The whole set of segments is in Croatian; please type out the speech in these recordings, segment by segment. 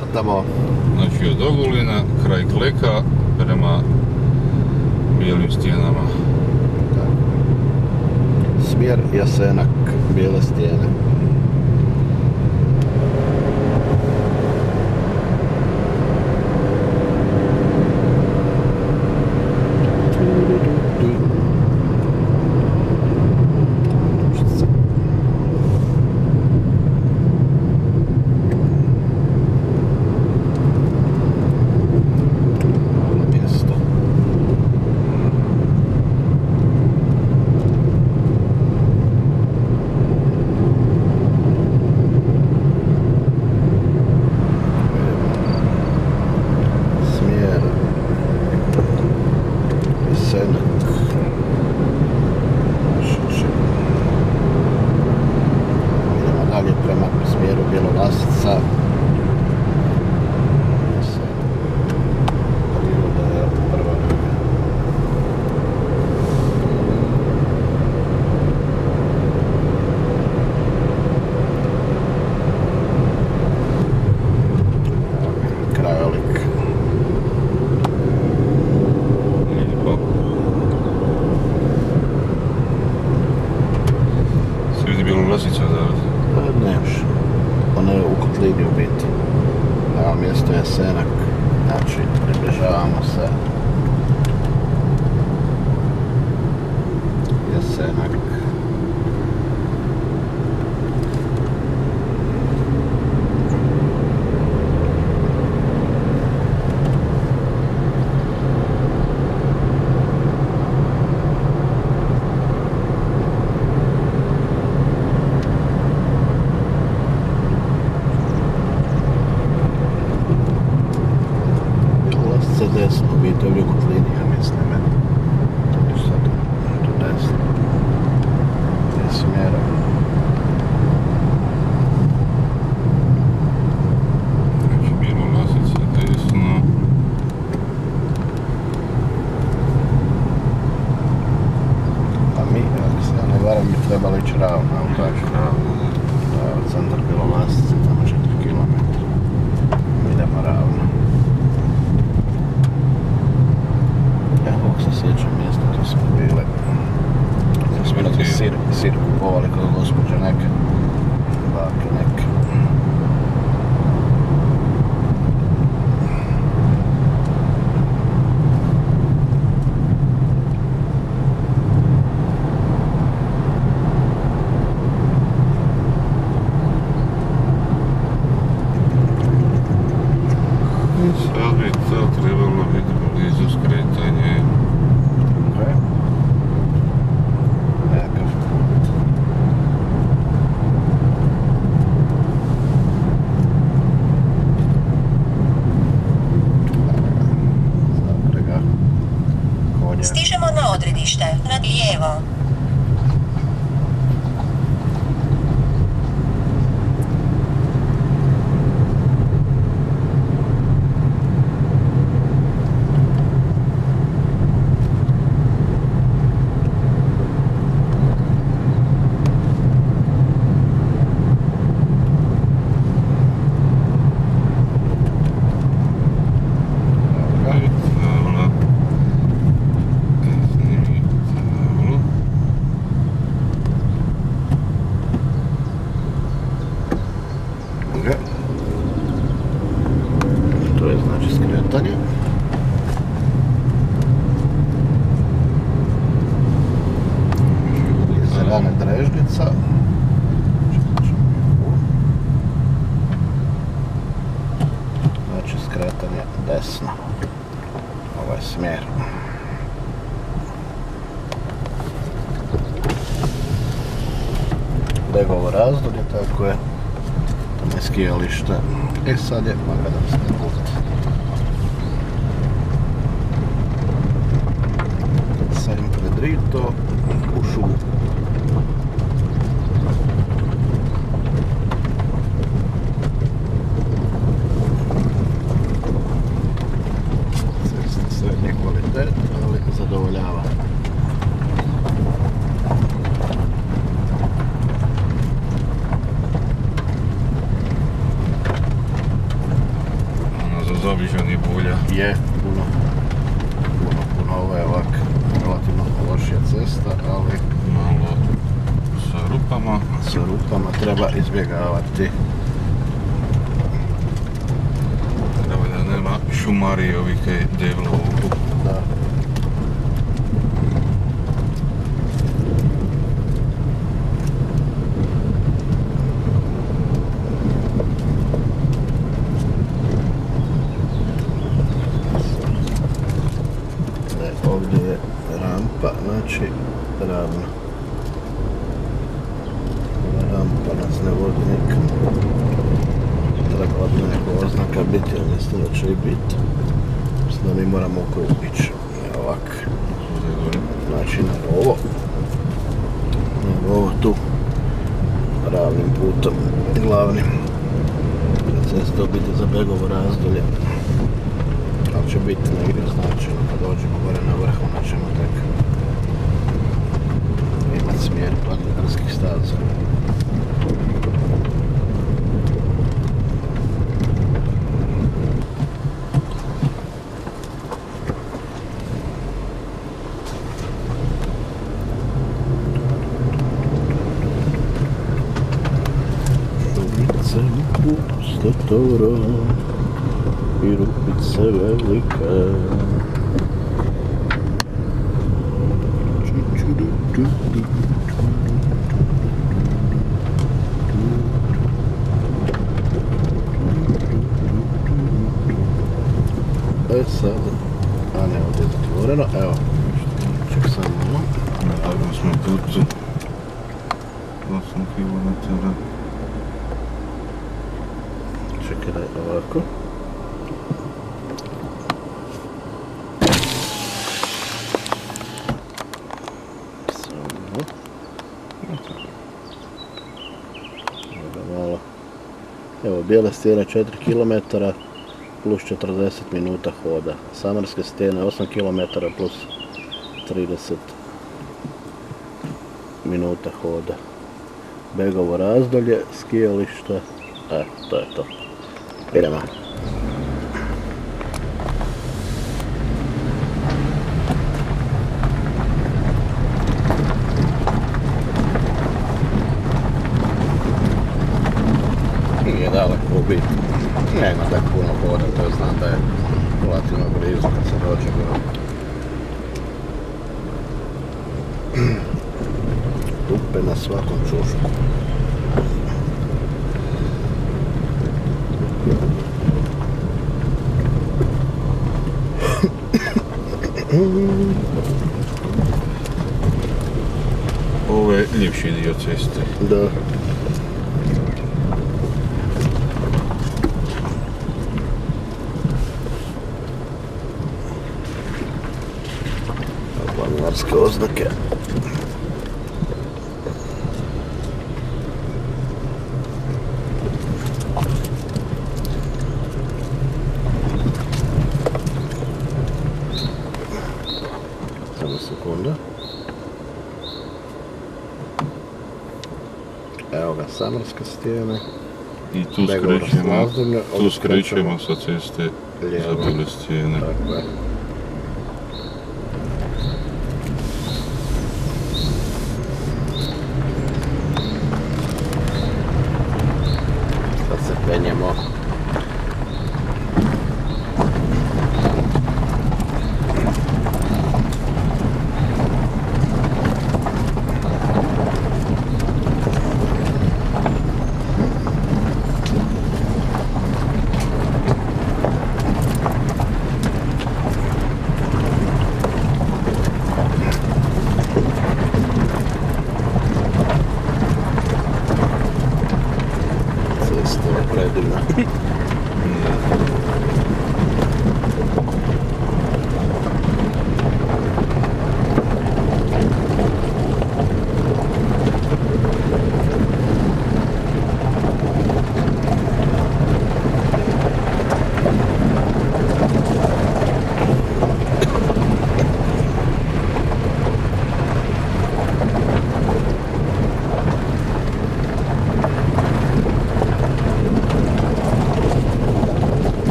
Startamo. Znači od Ogulina, kraj Kleka, prema Bijelim Stijenama. Smjer Jasenak, Bijele Stijene. Bjelolasica da? Ne još. Ona je u kotlini u biti. Evo mjesto Jasenak. Znači, približavamo se. Jasenak. Desno, vidite ovdje kod linija, mislim, sad, tu desno, gdje smjera. Znači, Bjelolasica, desno. A mi, ako se ja ne varam, bi trebali ići ravno, ali tako? Ravno, da. Evo, centar Bjelolasice, tamo 4 km. Idemo ravno. Se sjećam mjesta, to smo bile. Smo sir kupovali kod gospođe neke. Bake neke. Sad bi to trebalo biti blizu skretanje. Stižemo na odredište, na lijevo. To je znači skretanje. Zelena Drežnica. Znači skretanje desno. Ovo je smjer. Begovo razdolje, tako je. Tamo je skijalište. E sad je makadamski put. Sempre dritto u šumu. Cesta srednje kvalitete, ali zadovoljava. je puno, ovo je ovak relativno lošija cesta, ali malo sa rupama treba izbjegavati. Treba da nema šumarije ovih kaj deblo u Da. Ovdje je rampa, znači ravno. Rampa nas ne vodi nikam. Trebala bi neka oznaka biti, ali mislim da će i biti. Mislim da mi moramo u krug ići. Ovak. Znači na ovo tu. Ravnim putom, glavnim. Cesta biti za Begovo Razdolje. Ali će biti negdje označeno kad dođemo gore na vrh, onda ćemo tek imati smjer planinarskih staza. Šumice puste toro i rupice velike. Sad, a ne, ovdje je zatvoreno, evo, ček sam malo. Na dobrom smo putu, 8 km. Čekaj da je ovako. Samo. Malo. Evo, Bijele stijene 4 km plus 40 minuta hoda. Samarske stijene 8 km plus 30 minuta hoda. Begovo Razdolje, skijalište, to je to. Idemo. Nije daleko u biti. Nema tako puno voda, to znam da je relativno blizu kad se dođe gore. Dupe na svakom čušku. Ovo je ljepši dio ceste. Da. Planinarske oznake. Samo sekunda. Evo ga, Samarske stijene. I tu skrećemo sa ceste za Bijele stijene. Tako je. Sad se penjemo. Predivna.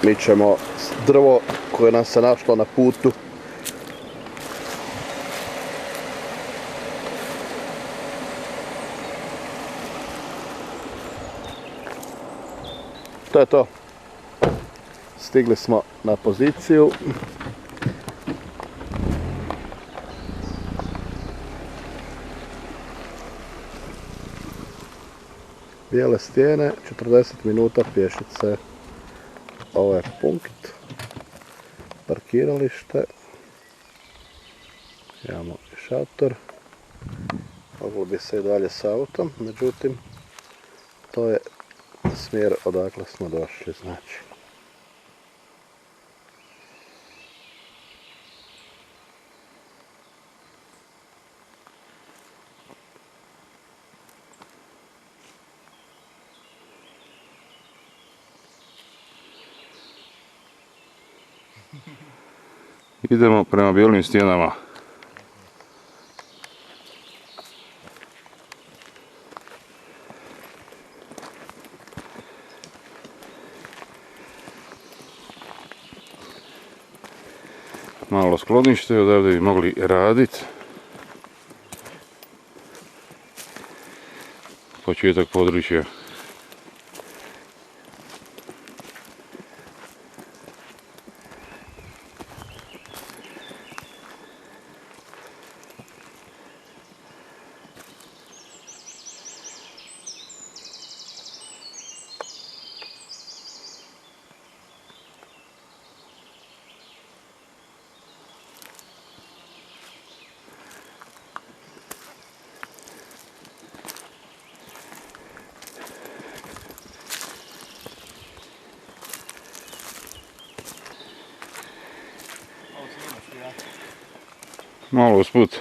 Mi ćemo drvo koje nam se našlo na putu to je to. Stigli smo na poziciju. Bijele stijene, 40 minuta pješice. Ovo je punkt, parkiralište. Imamo šator. Moglo bi se i dalje s autom, međutim, to je smjer odakle smo došli, znači. Idemo prema bijelim stijenama. Malo sklonište, odavde bi mogli raditi. Početak područja. Malo usput.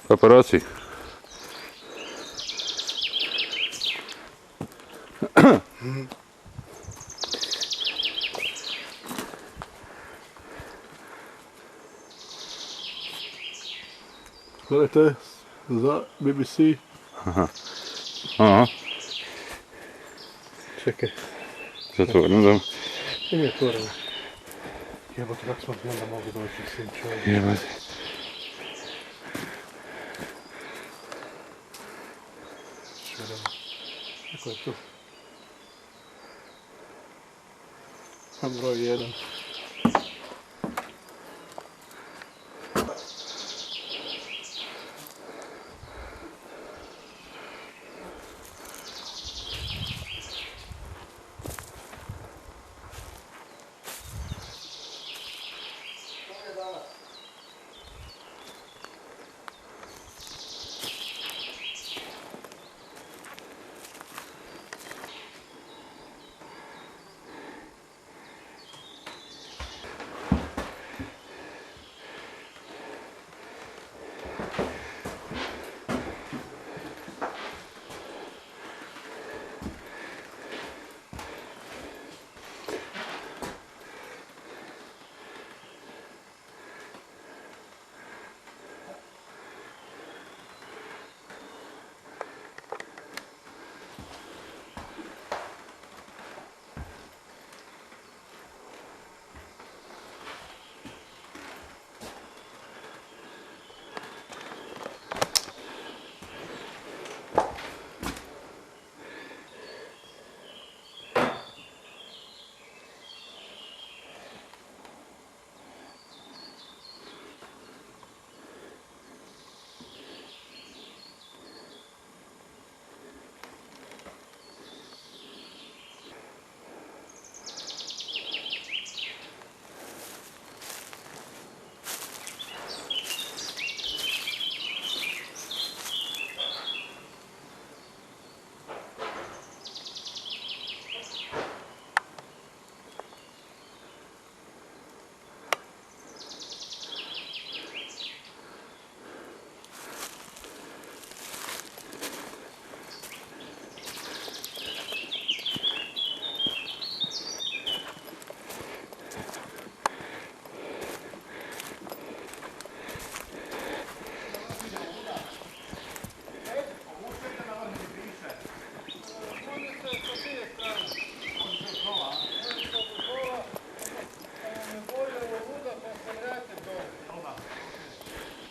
Paparaci. Gledajte, za BBC. Aha, Čekaj, zatvorim da... im je otvoreno. Jebote, kako smo ti onda mogli doći s tim čovjekom? Jebate. Kako je tu? Broj 1.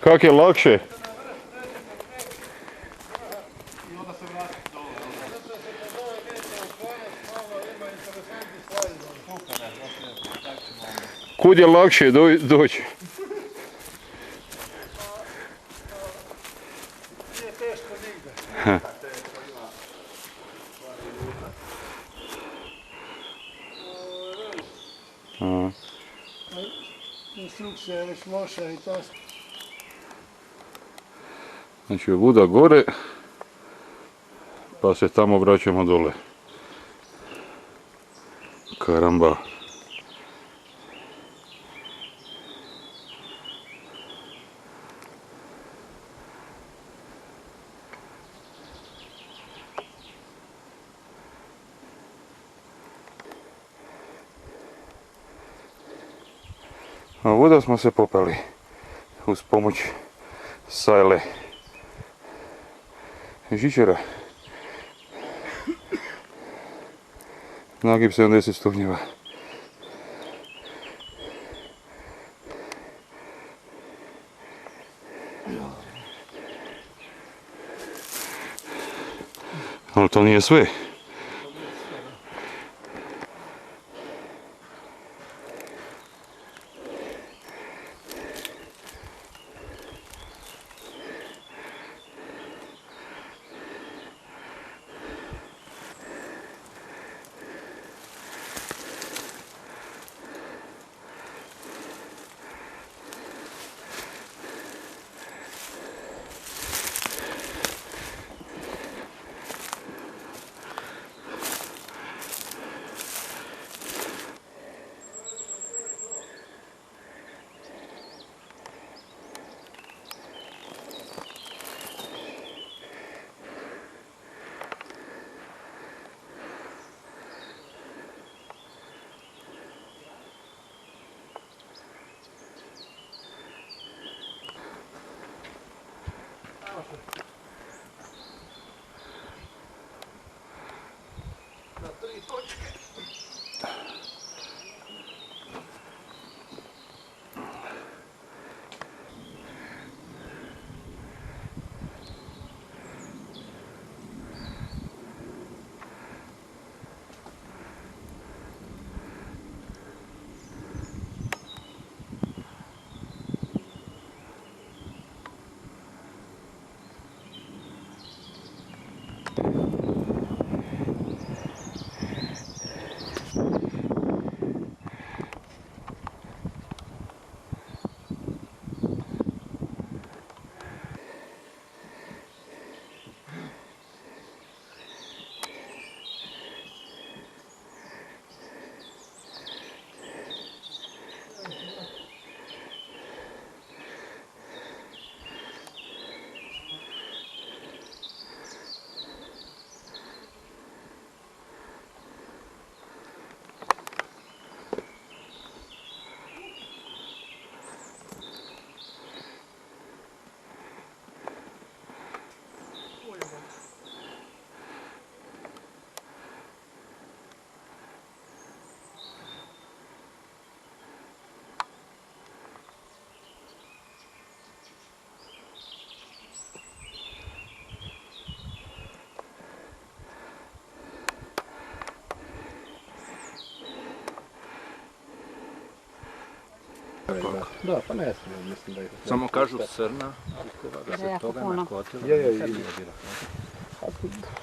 Kak je lakše? Kud je lakše doći? Nije teško nigde. Instrukcija je već loša i to... Znači ovuda gore, pa se tamo vraćamo dole. Karamba. A ovuda smo se popeli uz pomoć sajle žičara. Nagib 70 stupnjeva. Ali to nije sve. koliko. Da, pa ne smijem, mislim da ih... Samo kažu crna, da se toga nakotilo. Je,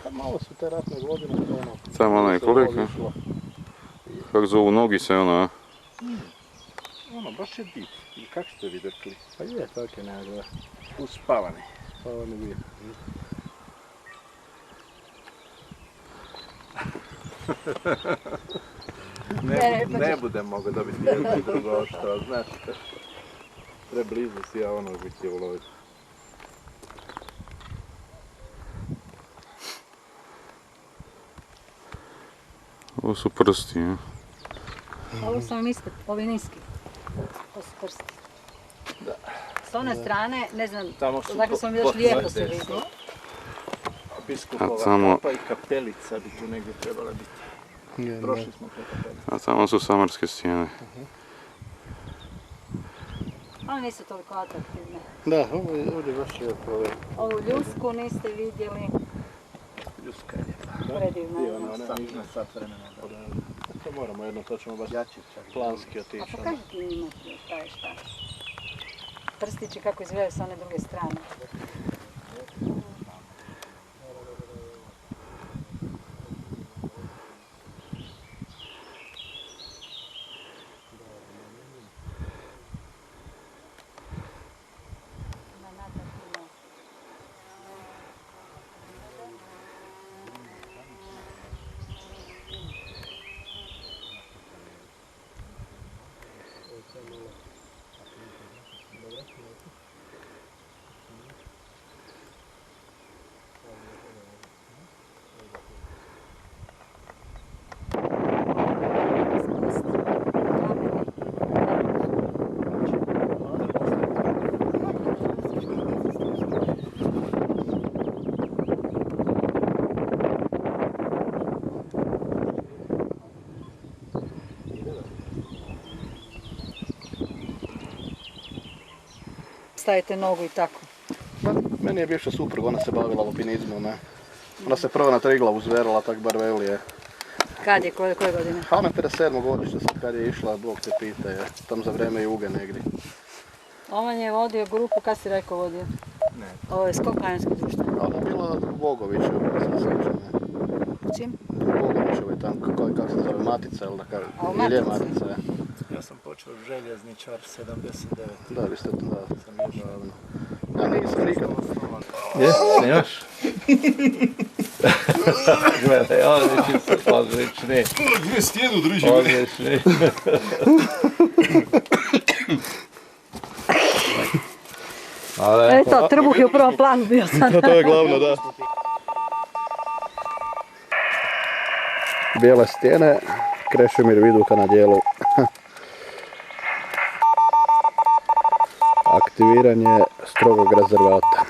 Pa malo su te ratne godine, to ono... Samo onaj koliko? Kako zovu nogi se ona, a? Ono, baš je div. I kako ste vi rekli? Pa je, tako je nekako. Uspavani. Spavani vi. Ne budem mogao dobiti jedno i drugo što, znaš. Preblizu si ja ono bih je uloviti. Ovo su prsti, a? Ovo su niski, ovi niski. To su prsti. Da. S one strane, ne znam, Dakle sam još lijepo se vidio. Biskupova samo- kapa i kapelica bi tu negdje trebala biti. Prošli smo po kapelici. A tamo su samarske stijene. One nisu toliko atraktivne. Da, ovdje baš je ove Ovu ljusku niste vidjeli, ljuska je lijepa. predivna I je. ona nižna sat vremena. To moramo jedno, to ćemo baš planski otići. A pokaži ti njima šta je šta. Prstići kako izgledaju s one druge strane. Stavite nogu i tako. Pa, meni je bivša supruga, ona se bavila alpinizmom, ne. Ona se prvo na Triglav uzverila, tak bar veli je. Kad je, koje godine? A ona je 57. godište, sad kad je išla, Bog te pita je, tam za vreme Juge negdje. On je vodio grupu, kad si rekao vodio? Ne. Ovo je skok planinskog društva. A ona je bila u Bogovićevoj, sad sjećam, ne. Čim? U Bogovićevoj tam, kako se zove, Matica, ili da kažem. A u Ili je Matici? Matica, je. Ja sam počeo željezničar 79. Da, vi ste, da. Sam još Davno. Ja nisam nikad. Je, snimaš? Gledaj, odlični su, odlični. Gdje stijenu druži? Odlični. Eto, trbuh je u prvom planu bio sad. To je glavno, da. Bijele stijene, Krešimir Viduka na dijelu. Aktiviranje strogog rezervata.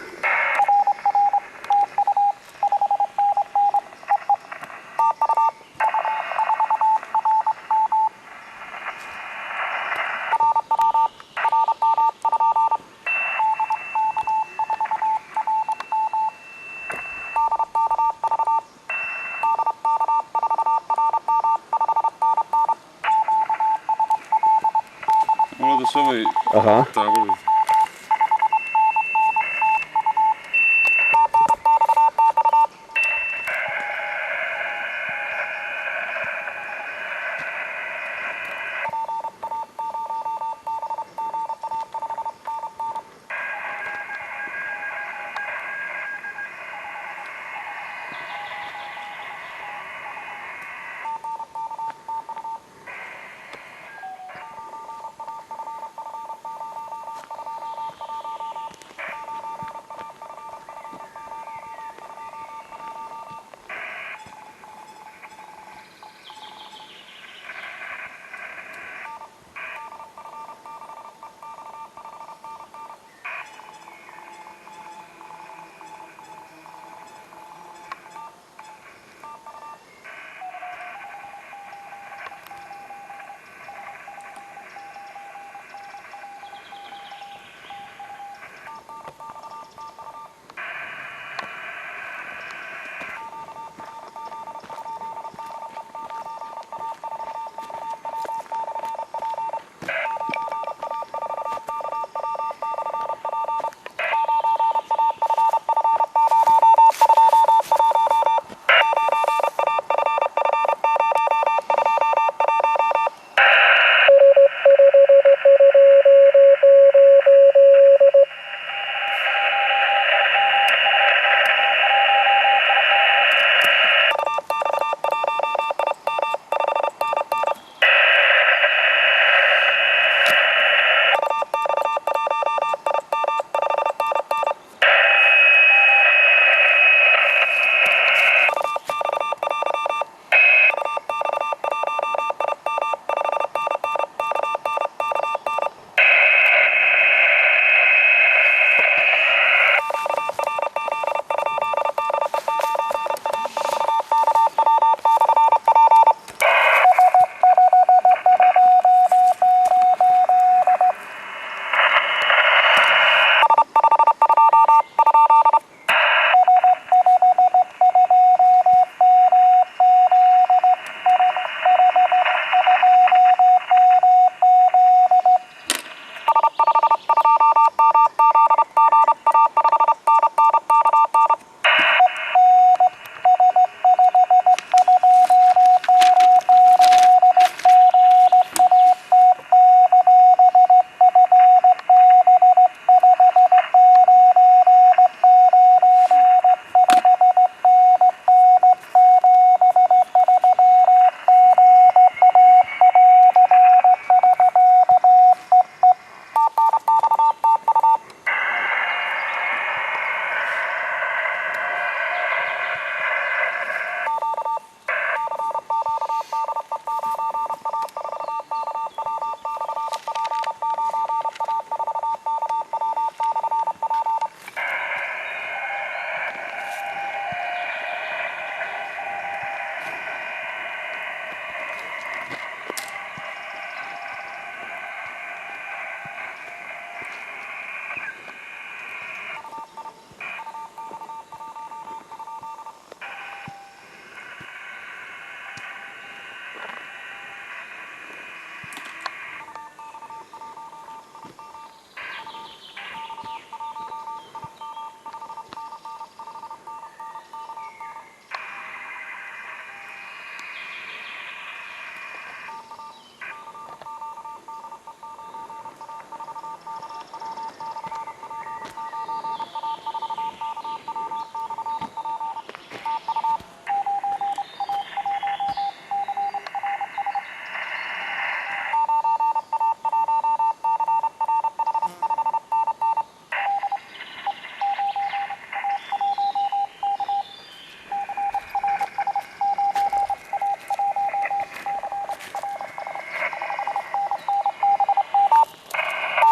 Malo da se ovaj Aha. tablovi.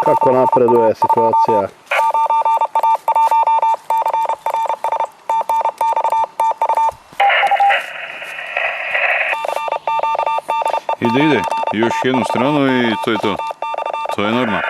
kako napreduje situacija. Ide. Još jednu stranu i to je to. To je norma.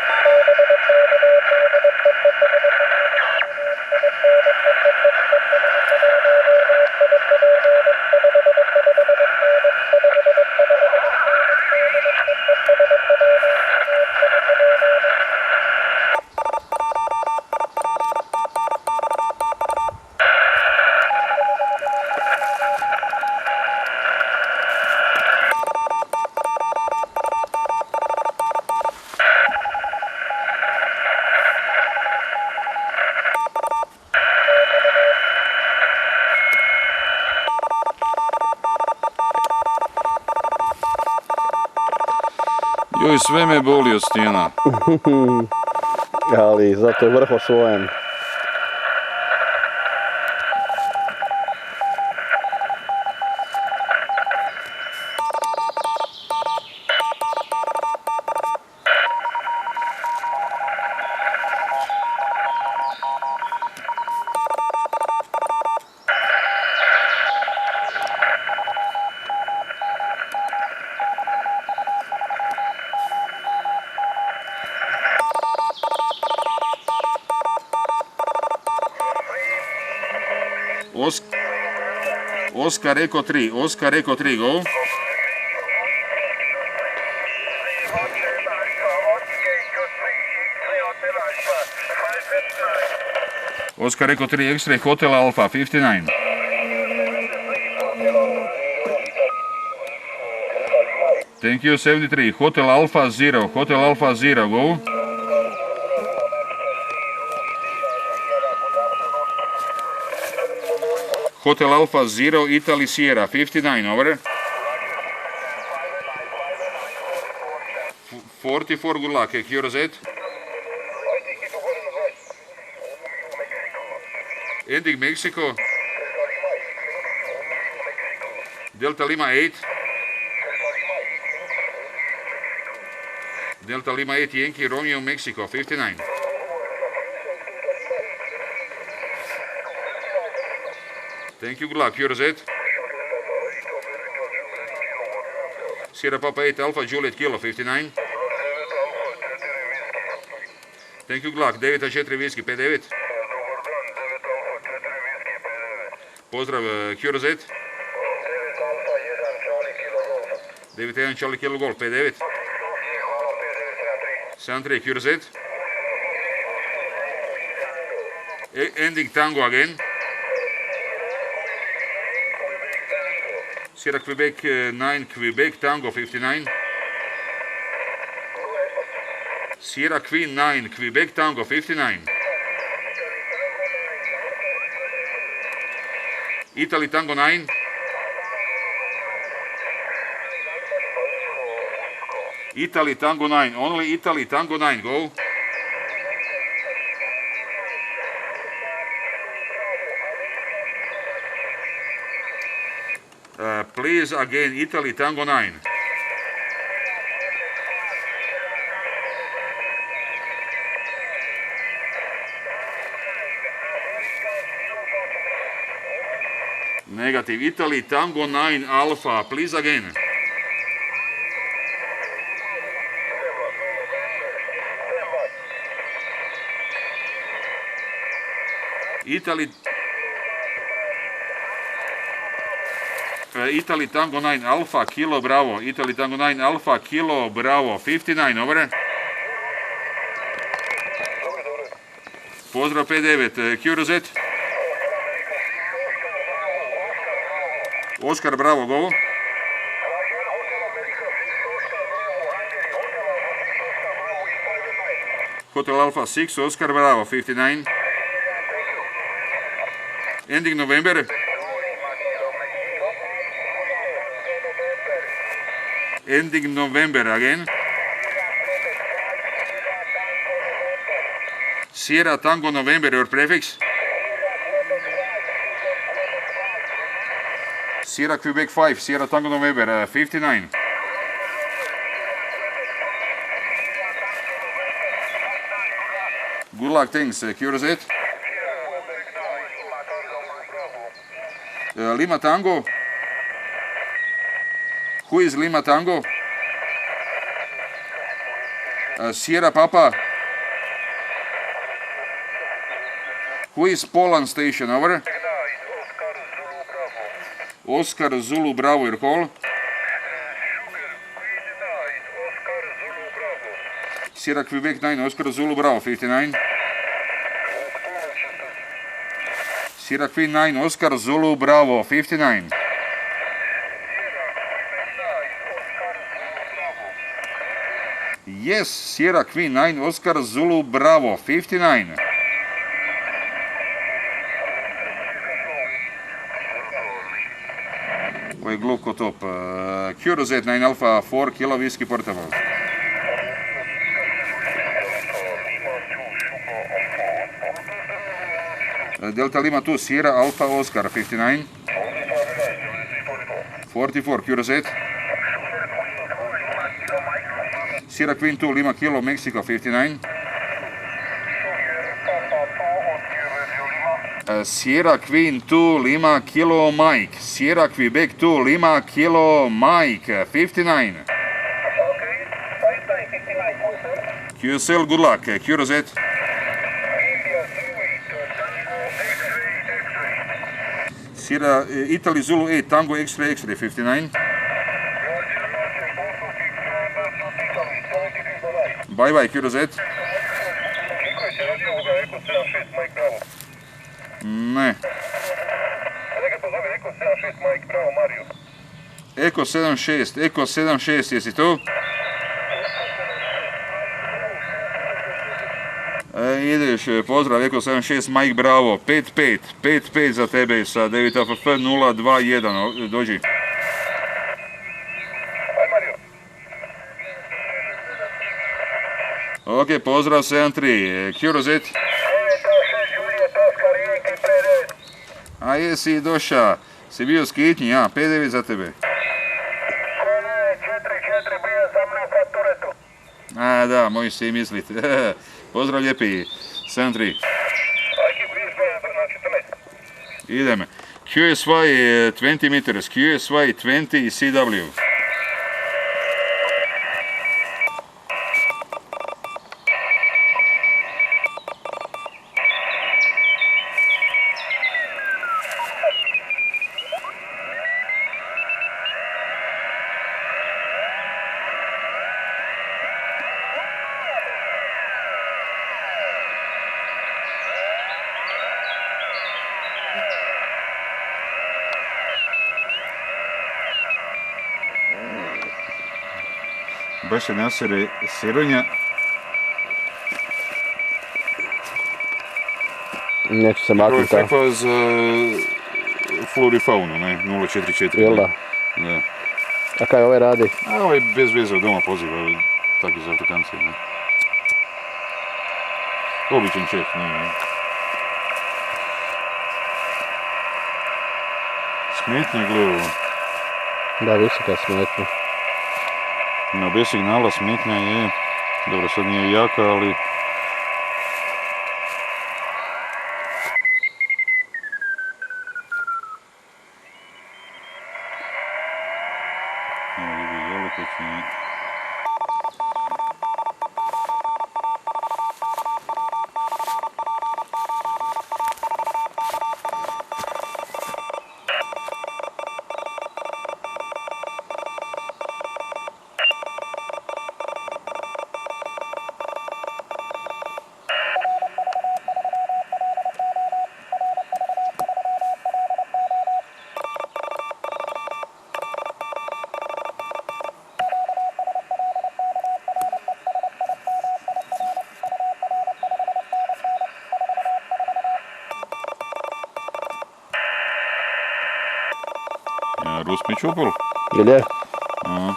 Joj, sve me boli od stijena. Ali zato je vrh osvojen. Oskar Eko 3, Oskar Eko 3, go. Oskar Eko 3, X-ray Hotel Alpha 59. Thank you 73, Hotel Alpha 0, Hotel Alpha 0, go. Hotel Alpha 0, Italy Sierra, 59, over. 44, good luck, QRZ. Ending Mexico. Delta Lima 8. Delta Lima 8, Yankee Romeo, Mexico, 59. Thank you, good luck, QRZ. Sierra Papa 8, Alpha Juliet Kilo, 59. Thank you, good luck, 9-4 Whiskey, 59. Pozdrav, QRZ. 9-1 Charlie Kilo Golf, 59. 73 QRZ. Ending Tango again. Sierra Quebec 9, Quebec Tango 59. Sierra Queen 9, Quebec Tango 59. Italy Tango 9. Italy Tango 9, only Italy Tango 9, go. Please again, Italy Tango 9. Negative, Italy Tango 9 Alpha, please again. Italy Tango 9 Alpha Kilo Bravo, Italy Tango 9 Alpha Kilo Bravo, 59, over. Pozdrav 59, QRZ. Oscar Bravo, go. Hotel Alpha 6, Oscar Bravo, 59. Ending November. Ending November again. Sierra Tango November, your prefix. Sierra Quebec 5, Sierra Tango November, 59. Good luck, thanks. QRZ. Lima Tango. Who is Lima Tango? Sierra Papa. Who is Poland station? Over. Oscar Zulu Bravo. Your call. Sierra Quebec 9, Oscar Zulu Bravo 59. Sierra Queen 9, Oscar Zulu Bravo 59. Yes, Sierra Queen 9, Oscar Zulu Bravo 59. Ovo je glukotop. QRZ 9 Alpha 4 Kilo Whiskey Portable. Delta Lima 2 Sierra Alpha Oscar 59. 44 QRZ. Sierra Queen 2 Lima Kilo Mexico 59. Sierra Queen 2 Lima Kilo Mike. Sierra Quebec 2 Lima Kilo Mike 59. QSL, good luck. QRZ. Sierra Italy Zulu 8 Tango X-ray 59. Bye bye QRZ. Ne. Eko 76, Eko 76, jesi tu? Ideš, pozdrav, Eko 76, Mike Bravo, 5-5 za tebe sa 9FF 021, dođi. Ok, pozdrav 73, QRZ. A jesi došao, si bio skitnji, 5-9 za tebe. A da, možeš si misliti. Pozdrav lijepi, 73. Ideme. QSY 20 meters, QSY 20 CW. Baš se nasere sironja. Neće se maknuti. Ovo je kakva za florifaunu, ne? 044. Jel da? Da. A kaj ovaj radi? A ovaj bez veze od doma poziva, takvi za autokancije, ne? Običan čef, ne. Smetnja gledamo. Da, visoka smetnja. Na bez signala smetnja je, dobro sad nije jaka, ali... Evo vidi jelikoćenje. Rus mi čupil? Jel je? Aha.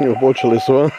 Evo, počeli su, a?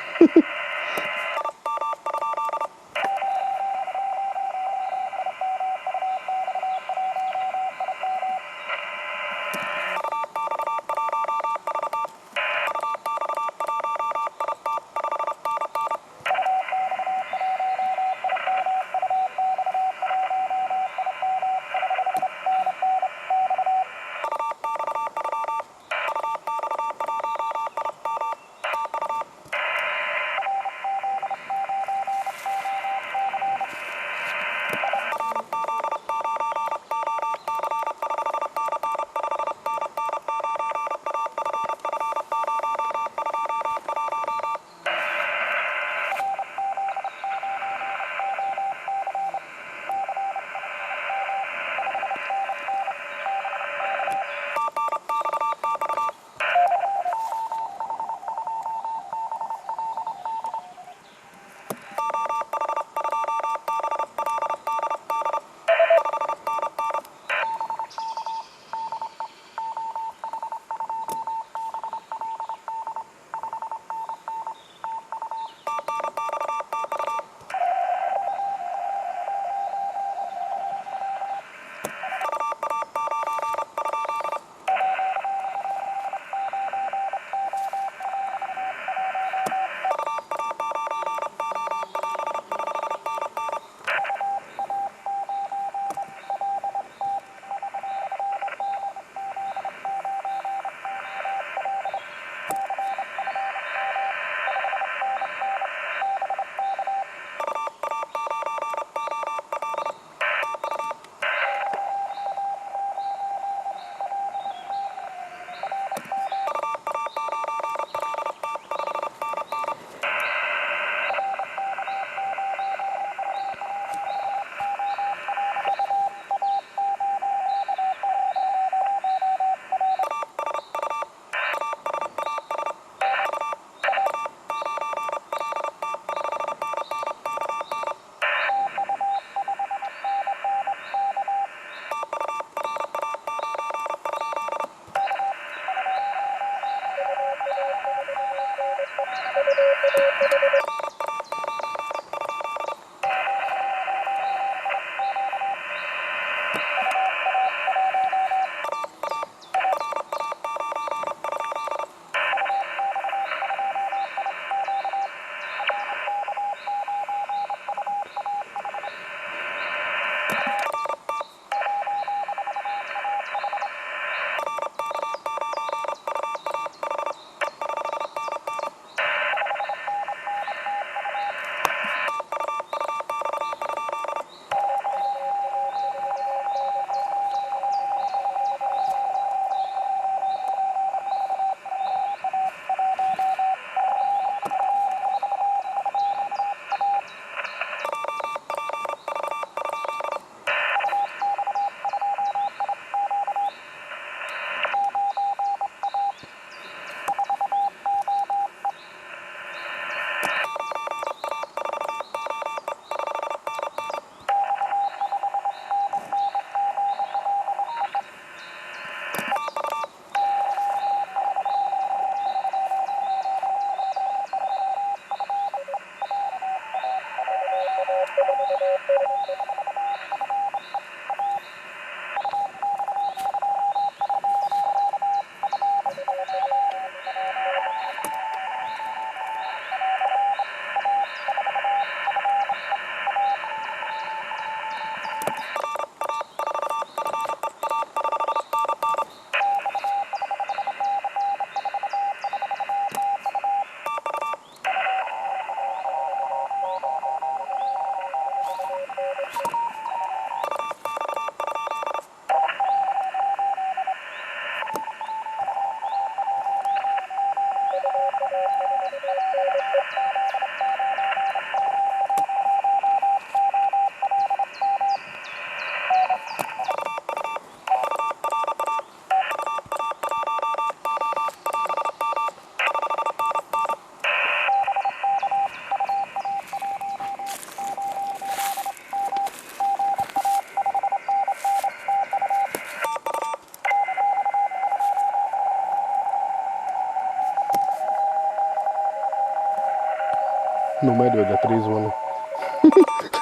No medvede prizvali.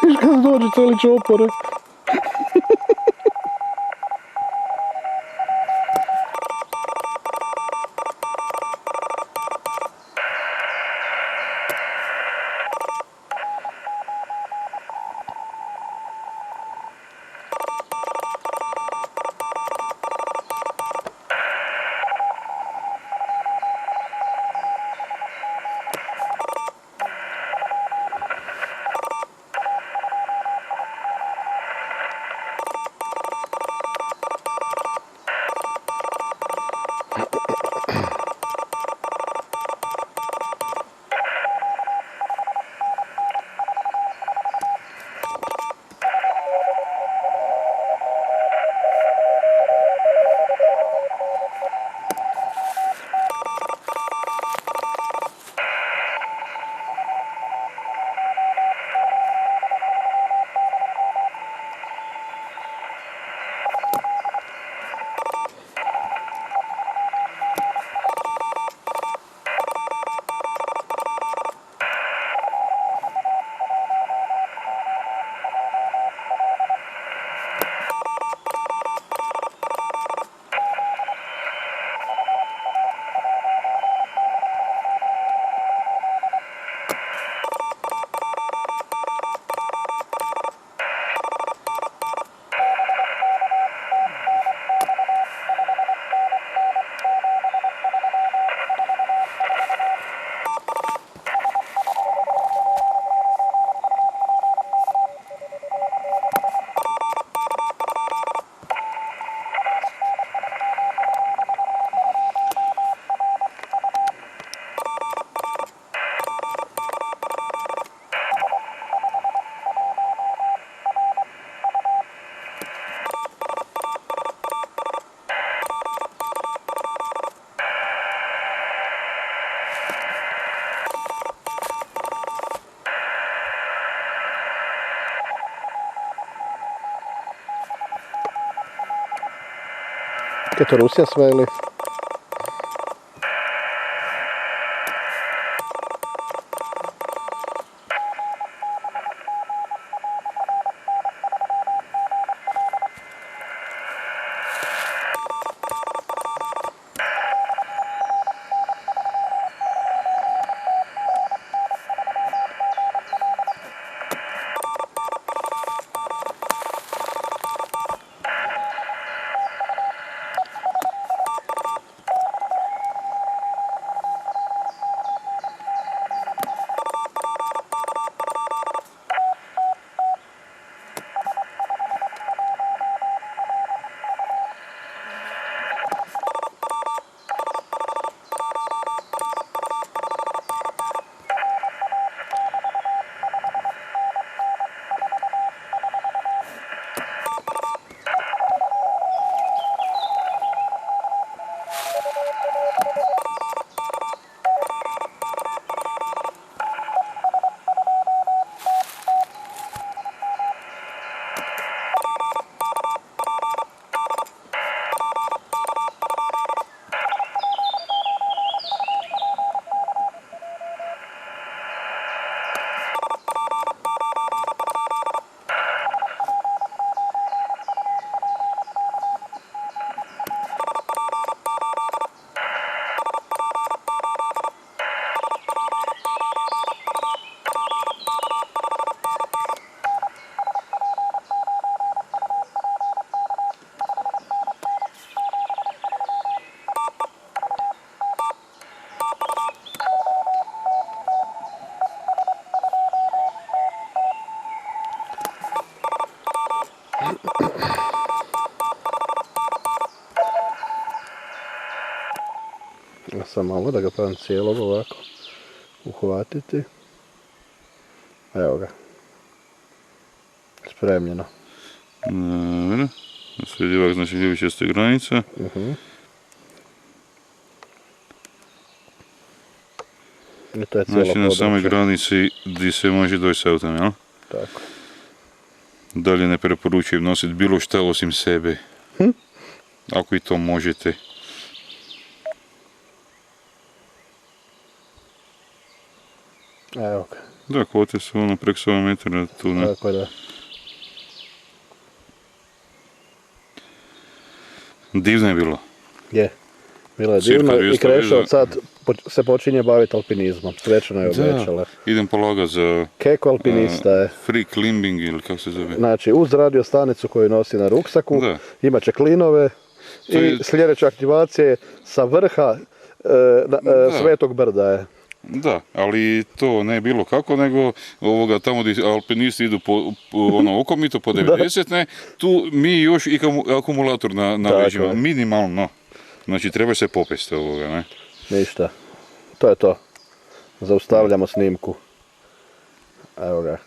Viš kad dođe cijeli čopore. Kaj to Rusija sve ili? Sam malo da ga pravim cijelog ovako uhvatiti. Evo ga. Spremljeno. Dobro. Slijedi ovak, znači ljubičasta granica. I to je cijelo znači na samoj granici gdje se može doći s autom, jel? Tako. Dalje ne preporučujem nositi bilo šta osim sebe. Ako i to možete. Evo ga. Da, kvote su ono preko 100 metara tu, ne? Tako da. Divno je bilo. Je. Bilo je Cirka divno 200 i Krešo viza. sad se počinje baviti alpinizmom. Svečano je obećala. Idem polagat za Keko alpinista je. free climbing ili kako se zove. Znači, uz radio stanicu koju nosi na ruksaku, Da. ima će klinove To je- i sljedeća aktivacija je sa vrha Svetog brda je. Da, ali to ne bilo kako, nego tamo gdje alpinisti idu po okomito po 90, ne, tu mi još i akumulator na Tako leđima, je. minimalno. Znači treba se popesti ne. Ništa. To je to. Zaustavljamo snimku. Evo ga.